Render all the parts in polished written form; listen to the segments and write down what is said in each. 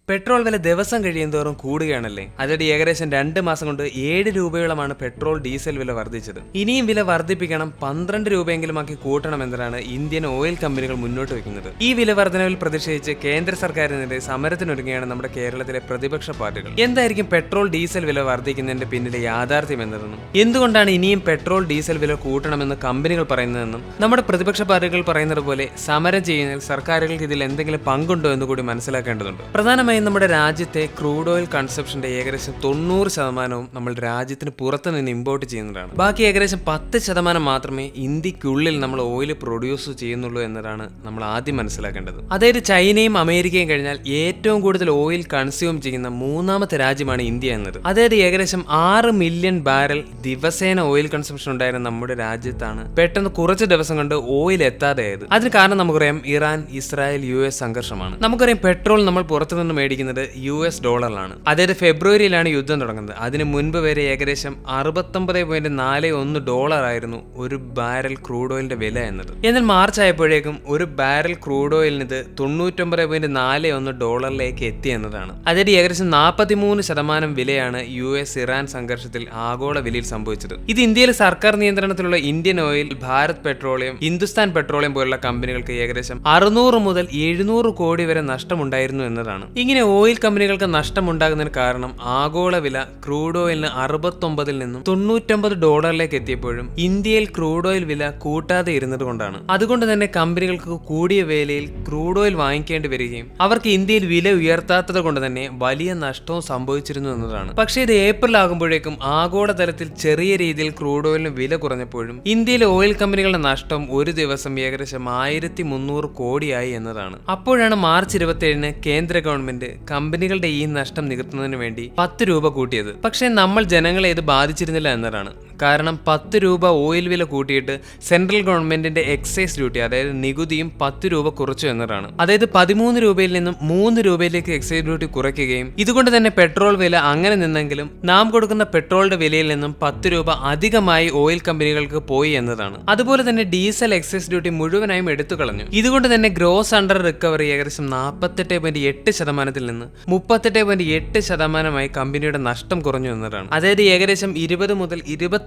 Petrol വില ദിവസം കഴിയുന്തോറും കൂടുകയാണല്ലേ. അതോടെ ഏകദേശം 2 മാസം കൊണ്ട് 7 രൂപയോളമാണ് പെട്രോൾ ഡീസൽ വില വർദ്ധിച്ചത്. ഇനിയും വില വർദ്ധിപ്പിക്കണം, 12 രൂപയെങ്കിലും ആക്കി കൂട്ടണമെന്നതാണ് ഇന്ത്യൻ ഓയിൽ കമ്പനികൾ മുന്നോട്ട് വെക്കുന്നത്. ഈ വില വർധനവിൽ പ്രതിഷേധിച്ച് കേന്ദ്ര സർക്കാരിനെതിരെ സമരത്തിനൊരുങ്ങുകയാണ് നമ്മുടെ കേരളത്തിലെ പ്രതിപക്ഷ പാർട്ടികൾ. എന്തായിരിക്കും പെട്രോൾ ഡീസൽ വില വർദ്ധിക്കുന്നതിന്റെ പിന്നിലെ യാഥാർത്ഥ്യം എന്നതെന്നും എന്തുകൊണ്ടാണ് ഇനിയും പെട്രോൾ ഡീസൽ വില കൂട്ടണമെന്ന് കമ്പനികൾ പറയുന്നതെന്നും നമ്മുടെ പ്രതിപക്ഷ പാർട്ടികൾ പറയുന്നത് പോലെ സമരം ചെയ്യുന്നതിൽ സർക്കാരുകൾക്ക് ഇതിൽ എന്തെങ്കിലും പങ്കുണ്ടോ എന്ന് കൂടി മനസ്സിലാക്കേണ്ടതുണ്ട്. പ്രധാനമായും നമ്മുടെ രാജ്യത്തെ ക്രൂഡ് ഓയിൽ കൺസപ്ഷന്റെ ഏകദേശം 90% നമ്മൾ രാജ്യത്തിന് പുറത്തു നിന്ന് ഇമ്പോർട്ട് ചെയ്യുന്നതാണ്. ബാക്കി ഏകദേശം 10% മാത്രമേ ഇന്ത്യക്കുള്ളിൽ നമ്മൾ ഓയിൽ പ്രൊഡ്യൂസ് ചെയ്യുന്നുള്ളൂ എന്നതാണ് നമ്മൾ ആദ്യം മനസ്സിലാക്കേണ്ടത്. അതായത് ചൈനയും അമേരിക്കയും കഴിഞ്ഞാൽ ഏറ്റവും കൂടുതൽ ഓയിൽ കൺസ്യൂം ചെയ്യുന്ന 3ാമത്തെ രാജ്യമാണ് ഇന്ത്യ എന്നത്. അതായത് ഏകദേശം 6 മില്യൺ ബാരൽ ദിവസേന ഓയിൽ കൺസംഷൻ ഉണ്ടായിരുന്ന നമ്മുടെ രാജ്യത്താണ് പെട്ടെന്ന് കുറച്ച് ദിവസം കൊണ്ട് ഓയിൽ എത്താതെയായത്. അതിന് കാരണം നമുക്കറിയാം, ഇറാൻ, ഇസ്രായേൽ, US സംഘർഷമാണ്. നമുക്കറിയാം പെട്രോൾ നമ്മൾ പുറത്തുനിന്ന് മേടിക്കുന്നത് US ഡോളറിലാണ്. അതായത് ഫെബ്രുവരിയിലാണ് യുദ്ധം തുടങ്ങുന്നത്. അതിന് മുൻപ് വരെ ഏകദേശം 69.41 ഡോളർ ആയിരുന്നു ഒരു ബാരൽ ക്രൂഡ് ഓയിലിന്റെ വില എന്നത്. എന്നാൽ മാർച്ച് ആയപ്പോഴേക്കും ഒരു ബാരൽ ക്രൂഡ് ഓയിലിന് 99.41 ഡോളറിലേക്ക് എത്തി എന്നതാണ്. അതായത് ഏകദേശം 43% വിലയാണ് US ഇറാൻ സംഘർഷത്തിൽ ആഗോള വിലയിൽ സംഭവിച്ചത്. ഇത് ഇന്ത്യയിലെ സർക്കാർ നിയന്ത്രണത്തിലുള്ള Indian oil, Bharat petroleum, Hindustan petroleum പോലുള്ള കമ്പനികൾക്ക് ഏകദേശം 600 മുതൽ 700 കോടി വരെ നഷ്ടമുണ്ടായിരുന്നു എന്നതാണ്. ഇങ്ങനെ ഓയിൽ കമ്പനികൾക്ക് നഷ്ടമുണ്ടാകുന്നതിന് കാരണം ആഗോള വില ക്രൂഡ് ഓയിലിന് 69 നിന്നും 99 ഡോളറിലേക്ക് എത്തിയപ്പോഴും ഇന്ത്യയിൽ ക്രൂഡ് ഓയിൽ വില കൂട്ടാതെ ഇരുന്നത് കൊണ്ടാണ്. അതുകൊണ്ട് തന്നെ കമ്പനികൾക്ക് കൂടിയ വിലയിൽ ക്രൂഡ് ഓയിൽ വാങ്ങിക്കേണ്ടി വരികയും അവർക്ക് ഇന്ത്യയിൽ വില ഉയർത്താത്തത് കൊണ്ട് തന്നെ വലിയ നഷ്ടവും സംഭവിച്ചിരുന്നു എന്നതാണ്. പക്ഷേ ഇത് ഏപ്രിൽ ആകുമ്പോഴേക്കും ആഗോളതലത്തിൽ ചെറിയ രീതിയിൽ ക്രൂഡ് ഓയിലിന് വില കുറഞ്ഞപ്പോഴും ഇന്ത്യയിലെ ഓയിൽ കമ്പനികളുടെ നഷ്ടം ഒരു ദിവസം ഏകദേശം 1300 കോടിയായി എന്നതാണ്. അപ്പോഴാണ് മാർച്ച് 27-ന് കേന്ദ്ര ഗവൺമെന്റ് കമ്പനികളുടെ ഈ നഷ്ടം നികത്തുന്നതിന് വേണ്ടി 10 രൂപ കൂട്ടിയത്. പക്ഷേ നമ്മൾ ജനങ്ങളെ ഇത് ബാധിച്ചിരുന്നില്ല എന്നതാണ്. കാരണം 10 രൂപ ഓയിൽ വില കൂട്ടിയിട്ട് സെൻട്രൽ ഗവൺമെന്റിന്റെ എക്സൈസ് ഡ്യൂട്ടി, അതായത് നികുതിയും 10 രൂപ കുറച്ചു എന്നതാണ്. അതായത് 13 രൂപയിൽ നിന്നും 3 രൂപയിലേക്ക് എക്സൈസ് ഡ്യൂട്ടി കുറയ്ക്കുകയും ഇതുകൊണ്ട് തന്നെ പെട്രോൾ വില അങ്ങനെ നിന്നെങ്കിലും നാം കൊടുക്കുന്ന പെട്രോളിന്റെ വിലയിൽ നിന്നും 10 രൂപ അധികമായി ഓയിൽ കമ്പനികൾക്ക് പോയി എന്നതാണ്. അതുപോലെ തന്നെ ഡീസൽ എക്സൈസ് ഡ്യൂട്ടി മുഴുവനായും എടുത്തു കളഞ്ഞു. ഇതുകൊണ്ട് തന്നെ ഗ്രോസ് അണ്ടർ റിക്കവറി ഏകദേശം 48.8% നിന്ന് 38.8% കമ്പനിയുടെ നഷ്ടം കുറഞ്ഞു എന്നതാണ്. അതായത് ഏകദേശം 20 മുതൽ 25%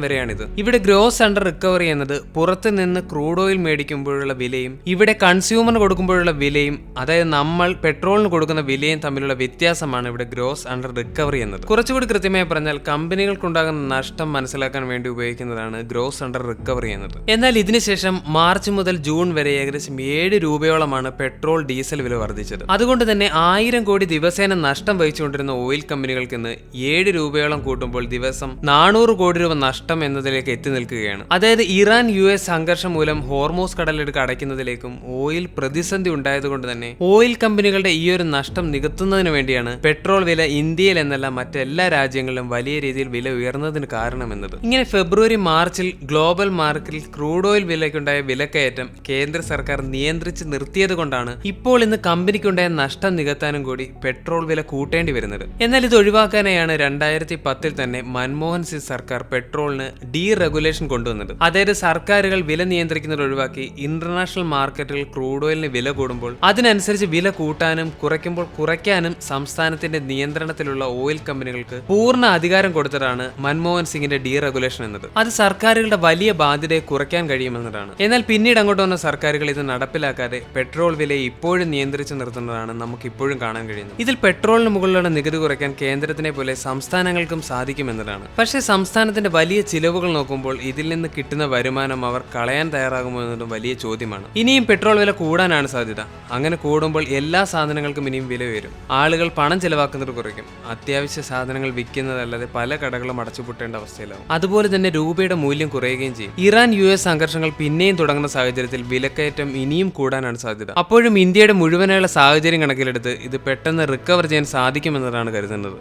വരെയാണിത്. ഇവിടെ ഗ്രോസ് അണ്ടർ റിക്കവറി എന്നത് പുറത്ത് നിന്ന് ക്രൂഡ് ഓയിൽ മേടിക്കുമ്പോഴുള്ള വിലയും ഇവിടെ കൺസ്യൂമറിന് കൊടുക്കുമ്പോഴുള്ള വിലയും, അതായത് നമ്മൾ പെട്രോളിന് കൊടുക്കുന്ന വിലയും തമ്മിലുള്ള വ്യത്യാസമാണ് ഇവിടെ ഗ്രോസ് അണ്ടർ റിക്കവറി എന്നത്. കുറച്ചുകൂടി കൃത്യമായി പറഞ്ഞാൽ കമ്പനികൾക്കുണ്ടാകുന്ന നഷ്ടം മനസ്സിലാക്കാൻ വേണ്ടി ഉപയോഗിക്കുന്നതാണ് ഗ്രോസ് അണ്ടർ റിക്കവറി എന്നത്. എന്നാൽ ഇതിനുശേഷം മാർച്ച് മുതൽ ജൂൺ വരെ ഏകദേശം 7 രൂപയോളമാണ് പെട്രോൾ ഡീസൽ വില വർദ്ധിച്ചത്. അതുകൊണ്ട് തന്നെ 1000 കോടി ദിവസേന നഷ്ടം വഹിച്ചുകൊണ്ടിരുന്ന ഓയിൽ കമ്പനികൾക്ക് ഇന്ന് 7 രൂപയോളം കൂട്ടുമ്പോൾ ദിവസം 400 കോടി രൂപ നഷ്ടം എന്നതിലേക്ക് എത്തി നിൽക്കുകയാണ്. അതായത് ഇറാൻ US സംഘർഷം മൂലം ഹോർമോസ് കടലിടുക്ക് അടയ്ക്കുന്നതിലേക്കും ഓയിൽ പ്രതിസന്ധി ഉണ്ടായതുകൊണ്ട് തന്നെ ഓയിൽ കമ്പനികളുടെ ഈ ഒരു നഷ്ടം നികത്തുന്നതിന് വേണ്ടിയാണ് പെട്രോൾ വില ഇന്ത്യയിൽ എന്നല്ല മറ്റെല്ലാ രാജ്യങ്ങളിലും വലിയ രീതിയിൽ വില ഉയർന്നതിന് കാരണമെന്നത്. ഇങ്ങനെ ഫെബ്രുവരി മാർച്ചിൽ ഗ്ലോബൽ മാർക്കറ്റിൽ ക്രൂഡ് ഓയിൽ വിലയ്ക്കുണ്ടായ വിലക്കയറ്റം കേന്ദ്ര സർക്കാർ നിയന്ത്രിച്ച് നിർത്തിയത് കൊണ്ടാണ് ഇപ്പോൾ ഇന്ന് കമ്പനിക്കുണ്ടായ നഷ്ടം നികത്താനും കൂടി പെട്രോൾ വില കൂട്ടേണ്ടി വരുന്നത്. എന്നാൽ ഇത് ഒഴിവാക്കാനായാണ് 2010-ൽ തന്നെ മൻമോഹൻ സിംഗ് സർക്കാർ പെട്രോളിന് ഡീറെഗുലേഷൻ കൊണ്ടുവന്നത്. അതായത് സർക്കാരുകൾ വില നിയന്ത്രിക്കുന്നത് ഒഴിവാക്കി ഇന്റർനാഷണൽ മാർക്കറ്റുകൾ ക്രൂഡ് ഓയിലിന് വില കൂടുമ്പോൾ അതിനനുസരിച്ച് വില കൂട്ടാനും കുറയ്ക്കുമ്പോൾ കുറയ്ക്കാനും സംസ്ഥാനത്തിന്റെ നിയന്ത്രണത്തിലുള്ള ഓയിൽ കമ്പനികൾക്ക് പൂർണ്ണ അധികാരം കൊടുത്തതാണ് മൻമോഹൻ സിംഗിന്റെ ഡീറെഗുലേഷൻ എന്നത്. അത് സർക്കാരുകളുടെ വലിയ ബാധ്യതയെ കുറയ്ക്കാൻ കഴിയുമെന്നതാണ്. എന്നാൽ പിന്നീട് അങ്ങോട്ട് വന്ന സർക്കാരുകൾ ഇത് നടപ്പിലാക്കാതെ പെട്രോൾ വിലയെ ഇപ്പോഴും നിയന്ത്രിച്ചു നിർത്തുന്നതാണ് നമുക്ക് ഇപ്പോഴും കാണാൻ കഴിയുന്നത്. ഇതിൽ പെട്രോളിന് മുകളിലുള്ള നികുതി കുറയ്ക്കാൻ കേന്ദ്രത്തിനെ പോലെ സംസ്ഥാനങ്ങൾക്കും സാധിക്കുമെന്നതാണ്. പക്ഷേ സംസ്ഥാനത്തിന്റെ വലിയ ചിലവുകൾ നോക്കുമ്പോൾ ഇതിൽ നിന്ന് കിട്ടുന്ന വരുമാനം അവർ കളയാൻ തയ്യാറാകുമോ എന്നതും വലിയ ചോദ്യമാണ്. ഇനിയും പെട്രോൾ വില കൂടാനാണ് സാധ്യത. അങ്ങനെ കൂടുമ്പോൾ എല്ലാ സാധനങ്ങൾക്കും ഇനിയും വില ഉയരും. ആളുകൾ പണം ചെലവാക്കുന്നത് കുറയ്ക്കും. അത്യാവശ്യ സാധനങ്ങൾ വിൽക്കുന്നതല്ലാതെ പല കടകളും അടച്ചുപൂട്ടേണ്ട അവസ്ഥയിലാവും. അതുപോലെ തന്നെ രൂപയുടെ മൂല്യം കുറയുകയും ചെയ്യും. ഇറാൻ US സംഘർഷങ്ങൾ പിന്നെയും തുടങ്ങുന്ന സാഹചര്യത്തിൽ വിലക്കയറ്റം ഇനിയും കൂടാനാണ് സാധ്യത. അപ്പോഴും ഇന്ത്യയുടെ മുഴുവനായുള്ള സാഹചര്യം കണക്കിലെടുത്ത് ഇത് പെട്ടെന്ന് റിക്കവർ ചെയ്യാൻ സാധിക്കുമെന്നതാണ് കരുതുന്നത്.